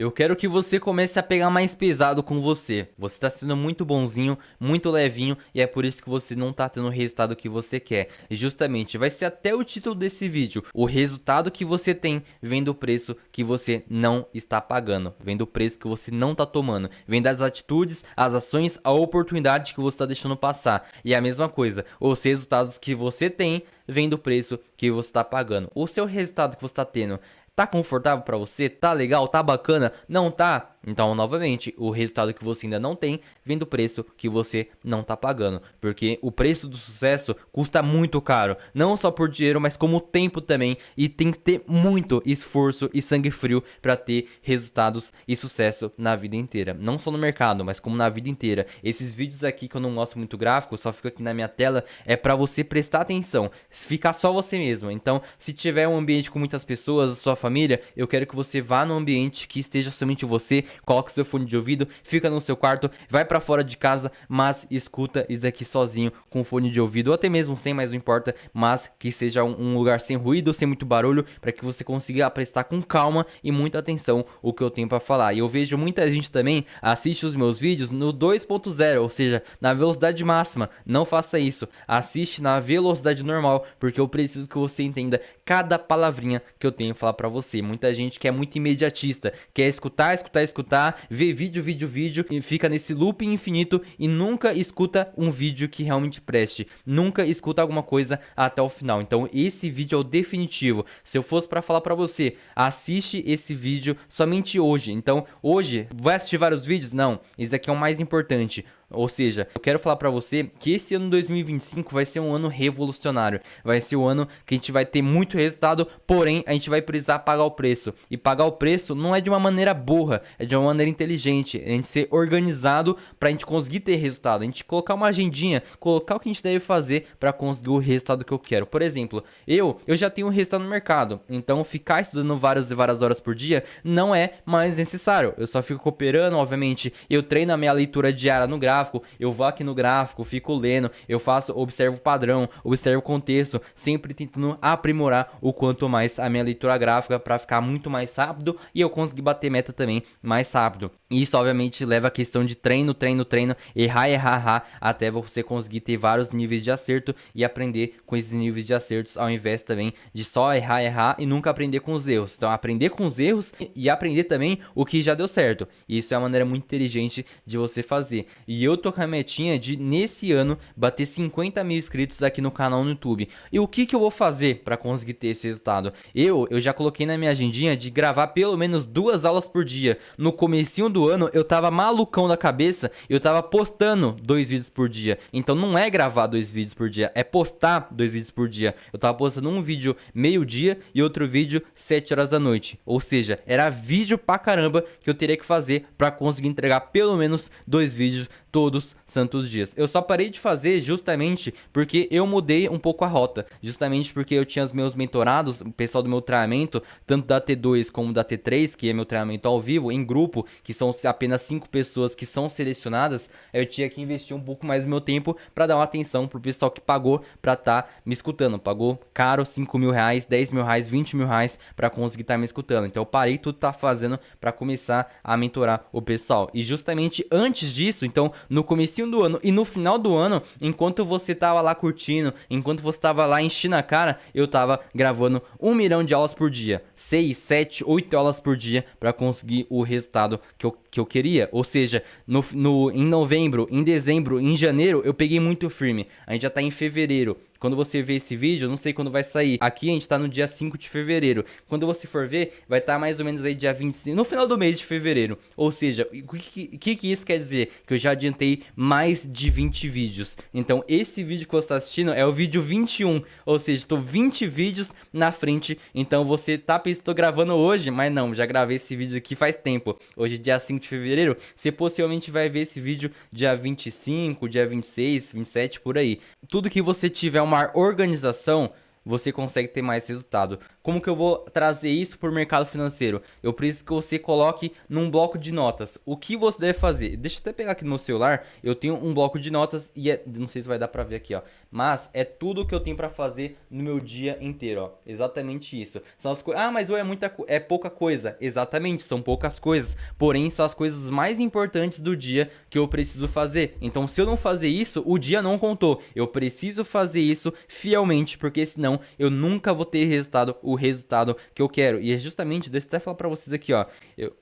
Eu quero que você comece a pegar mais pesado com você. Você tá sendo muito bonzinho, muito levinho e é por isso que você não tá tendo o resultado que você quer. E justamente vai ser até o título desse vídeo. O resultado que você tem vem do preço que você não está pagando. Vem do preço que você não tá tomando. Vem das atitudes, as ações, a oportunidade que você tá deixando passar. E a mesma coisa, os resultados que você tem vem do preço que você tá pagando. O seu resultado que você tá tendo tá confortável pra você? Tá legal? Tá bacana? Não tá? Então, novamente, o resultado que você ainda não tem vem do preço que você não tá pagando. Porque o preço do sucesso custa muito caro. Não só por dinheiro, mas como tempo também. E tem que ter muito esforço e sangue frio pra ter resultados e sucesso na vida inteira. Não só no mercado, mas como na vida inteira. Esses vídeos aqui que eu não mostro muito gráfico, só fica aqui na minha tela, é pra você prestar atenção. Ficar só você mesmo. Então, se tiver um ambiente com muitas pessoas, sua família, eu quero que você vá num ambiente que esteja somente você, coloque seu fone de ouvido, fica no seu quarto, vai pra fora de casa, mas escuta isso aqui sozinho com fone de ouvido, ou até mesmo sem, mas não importa, mas que seja um lugar sem ruído, sem muito barulho, para que você consiga prestar com calma e muita atenção o que eu tenho para falar. E eu vejo muita gente também assiste os meus vídeos no 2.0, ou seja, na velocidade máxima. Não faça isso, assiste na velocidade normal, porque eu preciso que você entenda cada palavrinha que eu tenho que falar para você. Muita gente que é muito imediatista, quer escutar, ver vídeo e fica nesse loop infinito e nunca escuta um vídeo que realmente preste, nunca escuta alguma coisa até o final. Então esse vídeo é o definitivo. Se eu fosse para falar para você, assiste esse vídeo somente hoje. Então hoje, vai assistir vários vídeos? Não, esse aqui é o mais importante. Ou seja, eu quero falar pra você que esse ano 2025 vai ser um ano revolucionário. Vai ser o ano que a gente vai ter muito resultado, porém a gente vai precisar pagar o preço. E pagar o preço não é de uma maneira burra, é de uma maneira inteligente. A gente ser organizado pra gente conseguir ter resultado. A gente colocar uma agendinha, colocar o que a gente deve fazer pra conseguir o resultado que eu quero. Por exemplo, eu já tenho um resultado no mercado, então ficar estudando várias e várias horas por dia não é mais necessário. Eu só fico cooperando, obviamente, eu treino a minha leitura diária no gráfico, eu vou aqui no gráfico, fico lendo, observo o padrão, observo o contexto, sempre tentando aprimorar o quanto mais a minha leitura gráfica para ficar muito mais rápido e eu conseguir bater meta também mais rápido. Isso obviamente leva a questão de treino, errar, até você conseguir ter vários níveis de acerto e aprender com esses níveis de acertos, ao invés também de só errar e nunca aprender com os erros. Então aprender com os erros e aprender também o que já deu certo. Isso é uma maneira muito inteligente de você fazer. E eu tô com a metinha de, nesse ano, bater 50 mil inscritos aqui no canal no YouTube. E o que eu vou fazer para conseguir ter esse resultado? Eu já coloquei na minha agendinha de gravar pelo menos 2 aulas por dia. No comecinho do ano, eu tava malucão da cabeça, eu tava postando 2 vídeos por dia. Então não é gravar 2 vídeos por dia, é postar 2 vídeos por dia. Eu tava postando um vídeo meio-dia e outro vídeo 7 horas da noite. Ou seja, era vídeo pra caramba que eu teria que fazer para conseguir entregar pelo menos 2 vídeos todos santos dias. Eu só parei de fazer justamente porque eu mudei um pouco a rota, justamente porque eu tinha os meus mentorados, o pessoal do meu treinamento, tanto da T2 como da T3, que é meu treinamento ao vivo, em grupo, que são apenas 5 pessoas que são selecionadas. Eu tinha que investir um pouco mais do meu tempo para dar uma atenção pro pessoal que pagou para estar me escutando, pagou caro, 5 mil reais, 10 mil reais, 20 mil reais para conseguir estar me escutando. Então eu parei tudo que tá fazendo para começar a mentorar o pessoal. E justamente antes disso, então no comecinho do ano e no final do ano, enquanto você tava lá curtindo, enquanto você tava lá enchendo a cara, eu tava gravando 1 milhão de aulas por dia, 6, 7, 8 aulas por dia para conseguir o resultado que eu queria. Ou seja, em novembro, em dezembro, em janeiro, eu peguei muito firme. A gente já tá em fevereiro. Quando você vê esse vídeo, eu não sei quando vai sair. Aqui a gente tá no dia 5 de fevereiro. Quando você for ver, vai estar mais ou menos aí dia 25, no final do mês de fevereiro. Ou seja, o que isso quer dizer? Que eu já adiantei mais de 20 vídeos. Então esse vídeo que você está assistindo é o vídeo 21. Ou seja, estou 20 vídeos na frente. Então você tá pensando que estou gravando hoje, mas não, já gravei esse vídeo aqui faz tempo. Hoje dia 5 de fevereiro, você possivelmente vai ver esse vídeo dia 25, dia 26, 27, por aí. Tudo que você tiver uma organização, você consegue ter mais resultado. como que eu vou trazer isso para o mercado financeiro? Eu preciso que você coloque num bloco de notas. O que você deve fazer? Deixa eu até pegar aqui no meu celular. Eu tenho um bloco de notas e não sei se vai dar para ver aqui, ó. Mas é tudo que eu tenho para fazer no meu dia inteiro, ó. Exatamente isso. São as coisas. Ah, mas é pouca coisa. Exatamente, são poucas coisas. Porém, são as coisas mais importantes do dia que eu preciso fazer. Então, se eu não fazer isso, o dia não contou. Eu preciso fazer isso fielmente, porque senão eu nunca vou ter o resultado que eu quero. E é justamente, deixa eu até falar pra vocês aqui, ó.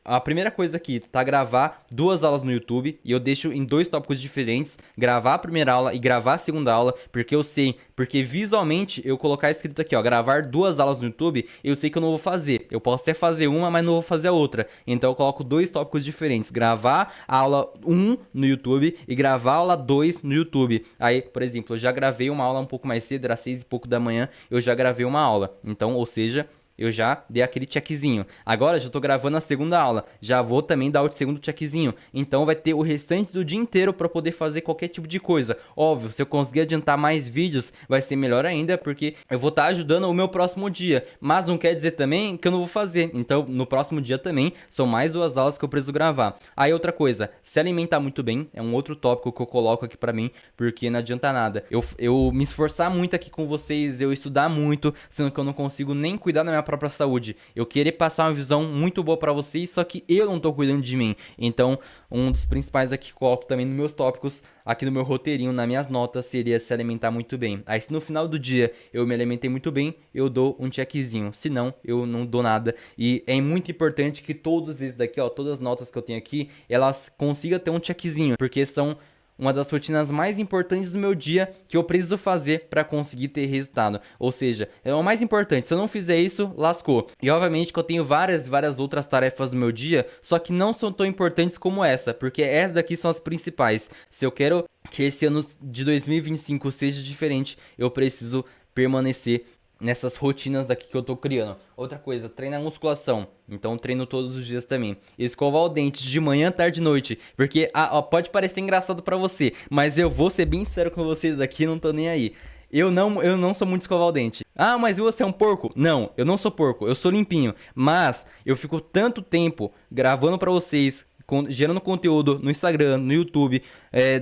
A primeira coisa aqui tá gravar 2 aulas no YouTube, e eu deixo em 2 tópicos diferentes, gravar a primeira aula e gravar a segunda aula, porque eu sei, porque visualmente eu colocar escrito aqui, ó, gravar 2 aulas no YouTube, eu sei que eu não vou fazer. Eu posso até fazer uma, mas não vou fazer a outra. Então eu coloco 2 tópicos diferentes, gravar a aula 1 no YouTube e gravar a aula 2 no YouTube. Aí, por exemplo, eu já gravei uma aula um pouco mais cedo, era 6 e pouco da manhã, eu já gravei uma aula. Então, ou seja, eu já dei aquele checkzinho. Agora já tô gravando a segunda aula. Já vou também dar o segundo checkzinho. Então vai ter o restante do dia inteiro para poder fazer qualquer tipo de coisa. Óbvio, se eu conseguir adiantar mais vídeos, vai ser melhor ainda, porque eu vou estar ajudando o meu próximo dia. Mas não quer dizer também que eu não vou fazer. Então, no próximo dia também, são mais 2 aulas que eu preciso gravar. Aí outra coisa, se alimentar muito bem, é um outro tópico que eu coloco aqui pra mim, porque não adianta nada. Eu me esforçar muito aqui com vocês, eu estudar muito, sendo que eu não consigo nem cuidar da minha própria saúde. Eu querer passar uma visão muito boa pra vocês, só que eu não tô cuidando de mim. Então, um dos principais aqui que eu coloco também nos meus tópicos, aqui no meu roteirinho, nas minhas notas, seria se alimentar muito bem. Aí se no final do dia eu me alimentei muito bem, eu dou um checkzinho. Se não, eu não dou nada. E é muito importante que todos esses daqui, ó, todas as notas que eu tenho aqui, elas consigam ter um checkzinho, porque são uma das rotinas mais importantes do meu dia que eu preciso fazer para conseguir ter resultado. Ou seja, é o mais importante. Se eu não fizer isso, lascou. E obviamente que eu tenho várias outras tarefas no meu dia, só que não são tão importantes como essa, porque essas daqui são as principais. Se eu quero que esse ano de 2025 seja diferente, eu preciso permanecer nessas rotinas aqui que eu tô criando. Outra coisa, treinar musculação. Então treino todos os dias também. Escovar o dente de manhã, tarde e noite. Porque pode parecer engraçado pra você, mas eu vou ser bem sério com vocês aqui, não tô nem aí. Eu não sou muito escovar o dente. Ah, mas você é um porco? Não, eu não sou porco, eu sou limpinho. Mas eu fico tanto tempo gravando pra vocês, gerando conteúdo no Instagram, no YouTube,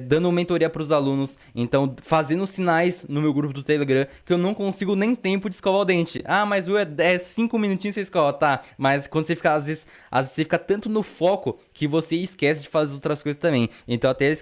dando mentoria para os alunos, então fazendo sinais no meu grupo do Telegram, que eu não consigo nem tempo de escovar o dente. Ah, mas é 5 minutinhos você escova, tá? Mas quando você fica, às vezes você fica tanto no foco que você esquece de fazer outras coisas também. Então até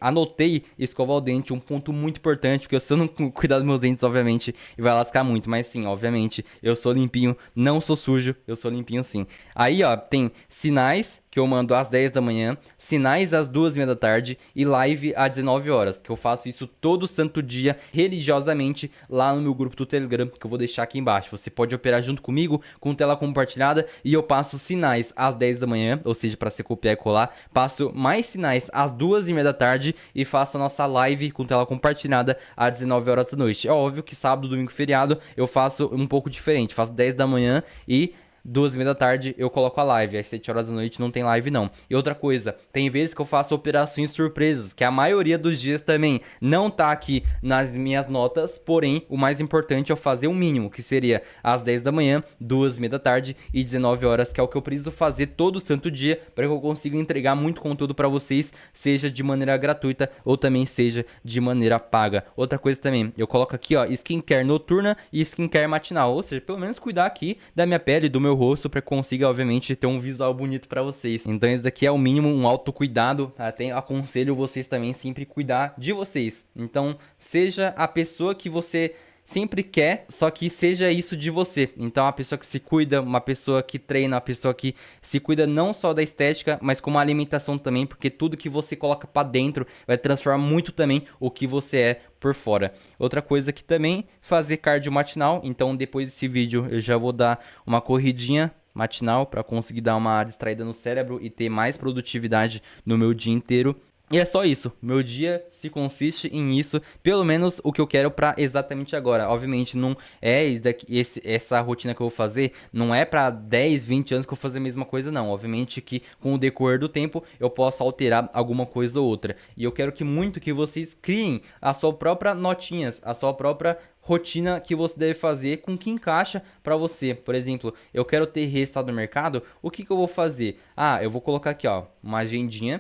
anotei escovar o dente, um ponto muito importante, porque se eu não cuidar dos meus dentes, obviamente, vai lascar muito. Mas sim, obviamente, eu sou limpinho, não sou sujo, eu sou limpinho sim. Aí, ó, tem sinais que eu mando às 10 da manhã, sinais às 2h30 da tarde e live às 19 horas, que eu faço isso todo santo dia, religiosamente, lá no meu grupo do Telegram, que eu vou deixar aqui embaixo. Você pode operar junto comigo, com tela compartilhada, e eu passo sinais às 10 da manhã, ou seja, para você copiar e colar, passo mais sinais às 2h30 da tarde e faço a nossa live com tela compartilhada às 19 horas da noite. É óbvio que sábado, domingo, feriado, eu faço um pouco diferente, faço 10 da manhã e 2h30 da tarde eu coloco a live, às 7 horas da noite não tem live não. E outra coisa, tem vezes que eu faço operações surpresas, que a maioria dos dias também não tá aqui nas minhas notas, porém o mais importante é eu fazer o mínimo, que seria às 10 da manhã, 2h30 da tarde e 19 horas, que é o que eu preciso fazer todo santo dia para que eu consiga entregar muito conteúdo para vocês, seja de maneira gratuita ou também seja de maneira paga. Outra coisa também, eu coloco aqui, ó, skincare noturna e skincare matinal, ou seja, pelo menos cuidar aqui da minha pele, do meu rosto, para que consiga, obviamente, ter um visual bonito para vocês. Então esse daqui é o mínimo, um autocuidado. Até aconselho vocês também sempre cuidar de vocês. Então seja a pessoa que você sempre quer, só que seja isso de você. Então uma pessoa que se cuida, uma pessoa que treina, uma pessoa que se cuida não só da estética, mas como a alimentação também, porque tudo que você coloca pra dentro vai transformar muito também o que você é por fora. Outra coisa que também, fazer cardio matinal. Então depois desse vídeo eu já vou dar uma corridinha matinal para conseguir dar uma distraída no cérebro e ter mais produtividade no meu dia inteiro. E é só isso, meu dia se consiste em isso, pelo menos o que eu quero pra exatamente agora. Obviamente não é essa rotina que eu vou fazer, não é pra 10, 20 anos que eu vou fazer a mesma coisa não. Obviamente que com o decorrer do tempo eu posso alterar alguma coisa ou outra. E eu quero que muito que vocês criem a sua própria notinhas, a sua própria rotina que você deve fazer com o que encaixa pra você. Por exemplo, eu quero ter resultado no mercado, o que eu vou fazer? Ah, eu vou colocar aqui, ó, uma agendinha.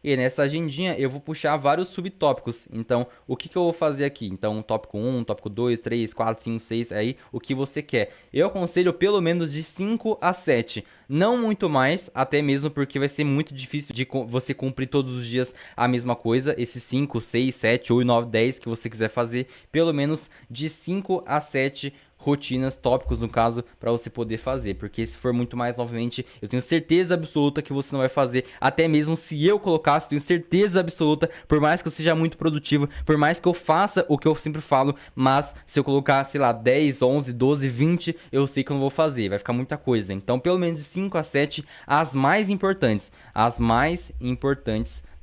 E nessa agendinha eu vou puxar vários subtópicos. Então, o que eu vou fazer aqui? Então, tópico 1, tópico 2, 3, 4, 5, 6, aí o que você quer. Eu aconselho pelo menos de 5 a 7. Não muito mais, até mesmo porque vai ser muito difícil de você cumprir todos os dias a mesma coisa. Esses 5, 6, 7, 8, 9, 10 que você quiser fazer. Pelo menos de 5 a 7 rotinas, tópicos no caso, para você poder fazer, porque se for muito mais, novamente, eu tenho certeza absoluta que você não vai fazer, até mesmo se eu colocasse, tenho certeza absoluta, por mais que eu seja muito produtivo, por mais que eu faça o que eu sempre falo, mas se eu colocar, sei lá, 10, 11, 12, 20, eu sei que eu não vou fazer, vai ficar muita coisa. Então, pelo menos de 5 a 7, as mais importantes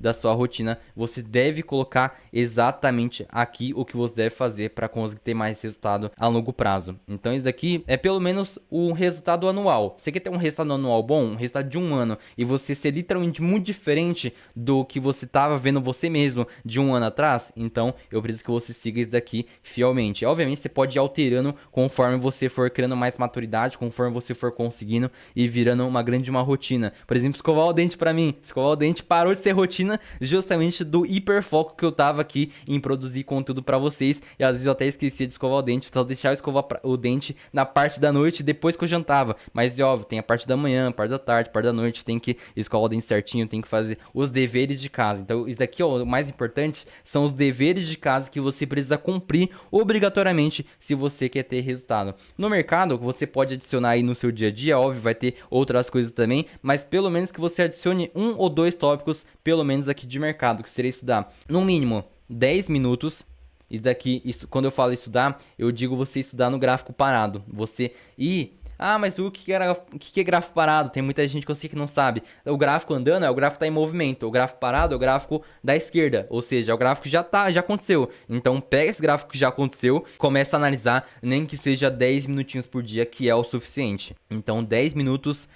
da sua rotina, você deve colocar exatamente aqui o que você deve fazer para conseguir ter mais resultado a longo prazo. Então isso daqui é pelo menos um resultado anual. Você quer ter um resultado anual bom, um resultado de um ano, e você ser literalmente muito diferente do que você estava vendo você mesmo de um ano atrás, então eu preciso que você siga isso daqui fielmente. Obviamente você pode ir alterando conforme você for criando mais maturidade, conforme você for conseguindo e virando uma rotina. Por exemplo, escovar o dente para mim, escovar o dente parou de ser rotina justamente do hiperfoco que eu tava aqui em produzir conteúdo pra vocês. E às vezes eu até esquecia de escovar o dente, só deixava eu escovar o dente na parte da noite depois que eu jantava. Mas óbvio, tem a parte da manhã, a parte da tarde, a parte da noite, tem que escovar o dente certinho, tem que fazer os deveres de casa. Então isso daqui, ó, o mais importante são os deveres de casa que você precisa cumprir obrigatoriamente se você quer ter resultado. No mercado, você pode adicionar aí no seu dia a dia, óbvio, vai ter outras coisas também, mas pelo menos que você adicione 1 ou 2 tópicos, pelo menos aqui de mercado, que seria estudar no mínimo 10 minutos. Isso daqui, quando eu falo estudar, eu digo você estudar no gráfico parado. Você ir. Ah, mas o que é gráfico parado? Tem muita gente que eu sei que não sabe. O gráfico andando é o gráfico que tá em movimento. O gráfico parado é o gráfico da esquerda. Ou seja, é o gráfico que já aconteceu. Então pega esse gráfico que já aconteceu, começa a analisar, nem que seja 10 minutinhos por dia, que é o suficiente. Então 10 minutos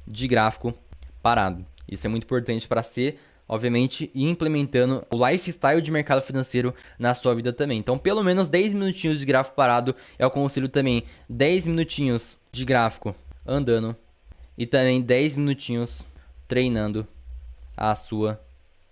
de gráfico parado. Isso é muito importante para ser, obviamente, e implementando o lifestyle de mercado financeiro na sua vida também. Então, pelo menos 10 minutinhos de gráfico parado é o conselho também. 10 minutinhos de gráfico andando e também 10 minutinhos treinando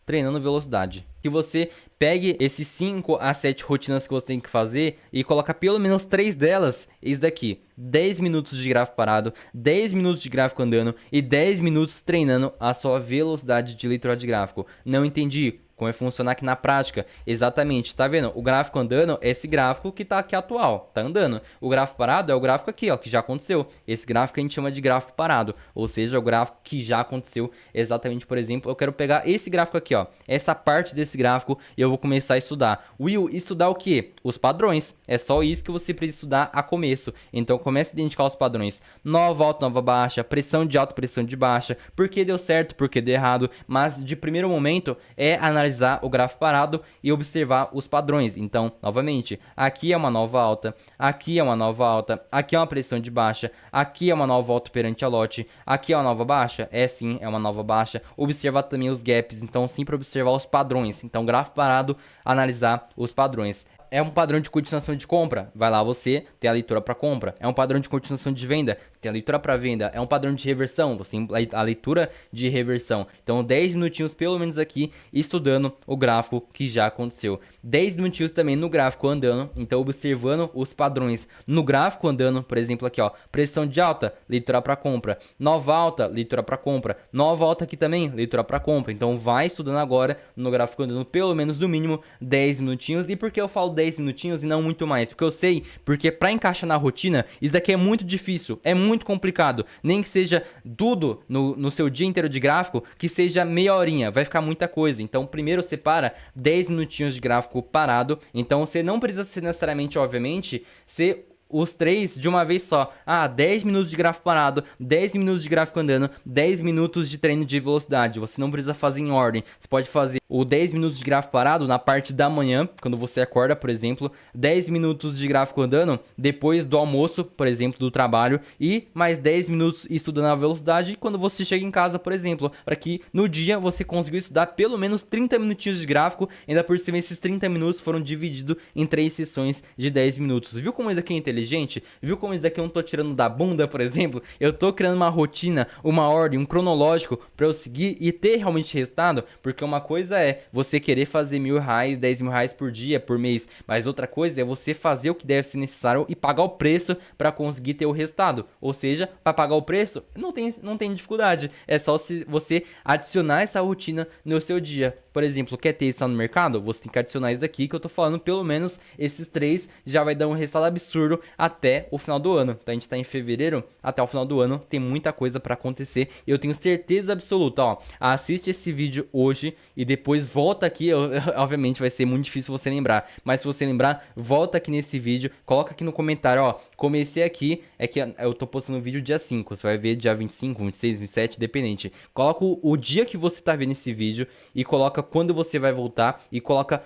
treinando velocidade. Que você pegue esses 5 a 7 rotinas que você tem que fazer e coloca pelo menos 3 delas, isso daqui, 10 minutos de gráfico parado, 10 minutos de gráfico andando e 10 minutos treinando a sua velocidade de leitura de gráfico. Não entendi como vai funcionar aqui na prática? Exatamente, tá vendo? O gráfico andando é esse gráfico que tá aqui atual, tá andando. O gráfico parado é o gráfico aqui, ó, que já aconteceu. Esse gráfico a gente chama de gráfico parado, ou seja, o gráfico que já aconteceu. Exatamente, por exemplo, eu quero pegar esse gráfico aqui, ó, essa parte desse gráfico e eu vou começar a estudar. Will, estudar o quê? Os padrões. É só isso que você precisa estudar a começo. Então comece a identificar os padrões. Nova alta, nova baixa, pressão de alta, pressão de baixa, por que deu certo, por que deu errado, mas de primeiro momento é analisar o gráfico parado e observar os padrões. Então, novamente, aqui é uma nova alta, aqui é uma nova alta, aqui é uma pressão de baixa, aqui é uma nova alta perante a lote, aqui é uma nova baixa, é sim, é uma nova baixa. Observar também os gaps, então sempre observar os padrões. Então, gráfico parado, analisar os padrões. É um padrão de continuação de compra, vai lá você tem a leitura para compra. É um padrão de continuação de venda, tem a leitura para venda. É um padrão de reversão, você tem a leitura de reversão. Então 10 minutinhos pelo menos aqui estudando o gráfico que já aconteceu. 10 minutinhos também no gráfico andando, então observando os padrões no gráfico andando. Por exemplo aqui, ó, pressão de alta, leitura para compra. Nova alta, leitura para compra. Nova alta aqui também, leitura para compra. Então vai estudando agora no gráfico andando pelo menos no mínimo 10 minutinhos. E por que eu falo 10 minutinhos e não muito mais? Porque eu sei, porque para encaixar na rotina, isso daqui é muito difícil, é muito complicado. Nem que seja tudo no seu dia inteiro de gráfico, que seja meia horinha, vai ficar muita coisa. Então primeiro separa 10 minutinhos de gráfico parado. Então você não precisa ser necessariamente, obviamente, ser os três de uma vez só. 10 minutos de gráfico parado, 10 minutos de gráfico andando, 10 minutos de treino de velocidade. Você não precisa fazer em ordem. Você pode fazer o 10 minutos de gráfico parado na parte da manhã, quando você acorda, por exemplo. 10 minutos de gráfico andando depois do almoço, por exemplo, do trabalho. E mais 10 minutos estudando a velocidade quando você chega em casa, por exemplo. Para que no dia você consiga estudar pelo menos 30 minutinhos de gráfico. Ainda por cima, esses 30 minutos foram divididos em 3 sessões de 10 minutos. Viu como isso aqui é inteligente? Viu como isso daqui eu não tô tirando da bunda, por exemplo? Eu tô criando uma rotina, uma ordem, um cronológico para eu seguir e ter realmente resultado. Porque uma coisa é você querer fazer R$1.000, R$10.000 por dia, por mês. Mas outra coisa é você fazer o que deve ser necessário e pagar o preço para conseguir ter o resultado. Ou seja, para pagar o preço, não tem dificuldade. É só se você adicionar essa rotina no seu dia. Por exemplo, quer ter isso no mercado? Você tem que adicionar isso daqui que eu tô falando. Pelo menos esses 3 já vai dar um resultado absurdo até o final do ano. Então a gente tá em fevereiro, até o final do ano tem muita coisa para acontecer. E eu tenho certeza absoluta, ó. Assiste esse vídeo hoje e depois volta aqui. Obviamente vai ser muito difícil você lembrar, mas se você lembrar, volta aqui nesse vídeo, coloca aqui no comentário, ó. Comecei aqui, é que eu tô postando o vídeo dia 5, você vai ver dia 25, 26, 27, dependente. Coloca o dia que você tá vendo esse vídeo e coloca quando você vai voltar e coloca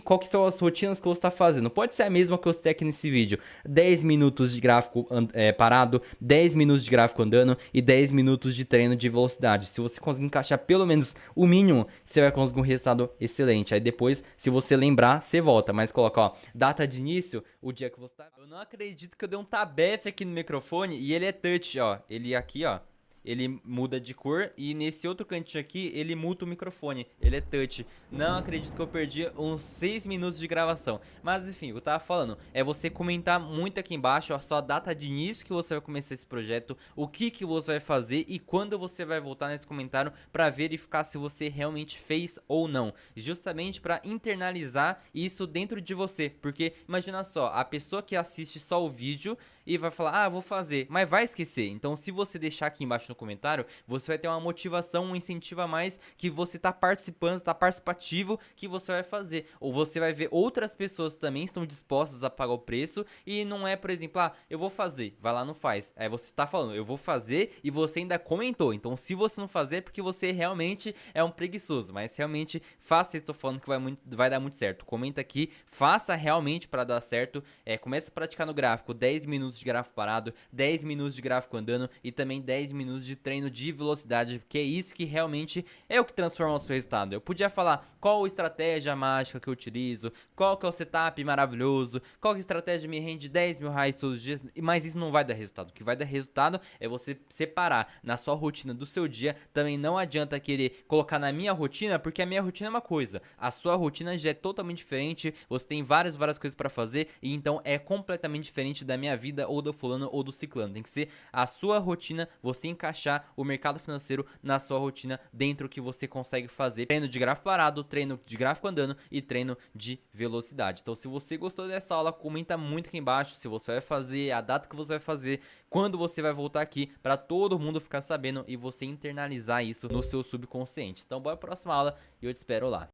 qual que são as rotinas que você tá fazendo. Pode ser a mesma que você tem aqui nesse vídeo. 10 minutos de gráfico parado, 10 minutos de gráfico andando e 10 minutos de treino de velocidade. Se você conseguir encaixar pelo menos o mínimo, você vai conseguir um resultado excelente. Aí depois, se você lembrar, você volta. Mas coloca, ó, data de início, o dia que você tá... Eu não acredito que eu dei um tabefe aqui no microfone e ele é touch, ó. Ele aqui, ó. Ele muda de cor e nesse outro cantinho aqui ele muta o microfone, ele é touch. Não acredito que eu perdi uns 6 minutos de gravação. Mas enfim, eu tava falando, é você comentar muito aqui embaixo a sua data de início que você vai começar esse projeto, o que você vai fazer e quando você vai voltar nesse comentário para verificar se você realmente fez ou não. Justamente para internalizar isso dentro de você, porque imagina só, a pessoa que assiste só o vídeo e vai falar, vou fazer, mas vai esquecer. Então se você deixar aqui embaixo no comentário, você vai ter uma motivação, um incentivo a mais que você tá participando, tá participativo que você vai fazer. Ou você vai ver outras pessoas também estão dispostas a pagar o preço e não é, por exemplo, eu vou fazer, vai lá não faz. Aí você tá falando, eu vou fazer e você ainda comentou. Então se você não fazer é porque você realmente é um preguiçoso, mas realmente faça, estou falando que vai dar muito certo. Comenta aqui, faça realmente para dar certo. Comece a praticar no gráfico, 10 minutos de gráfico parado, 10 minutos de gráfico andando e também 10 minutos de treino de velocidade, porque é isso que realmente é o que transforma o seu resultado. Eu podia falar qual estratégia mágica que eu utilizo, qual que é o setup maravilhoso, qual que estratégia me rende R$10.000 todos os dias, mas isso não vai dar resultado. O que vai dar resultado é você separar na sua rotina do seu dia. Também não adianta querer colocar na minha rotina, porque a minha rotina é uma coisa, a sua rotina já é totalmente diferente, você tem várias coisas para fazer, e então é completamente diferente da minha vida ou do fulano ou do ciclano. Tem que ser a sua rotina, você encaixar o mercado financeiro na sua rotina dentro do que você consegue fazer. Treino de gráfico parado, treino de gráfico andando e treino de velocidade. Então se você gostou dessa aula, comenta muito aqui embaixo se você vai fazer, a data que você vai fazer, quando você vai voltar aqui, para todo mundo ficar sabendo e você internalizar isso no seu subconsciente. Então bora pra próxima aula e eu te espero lá.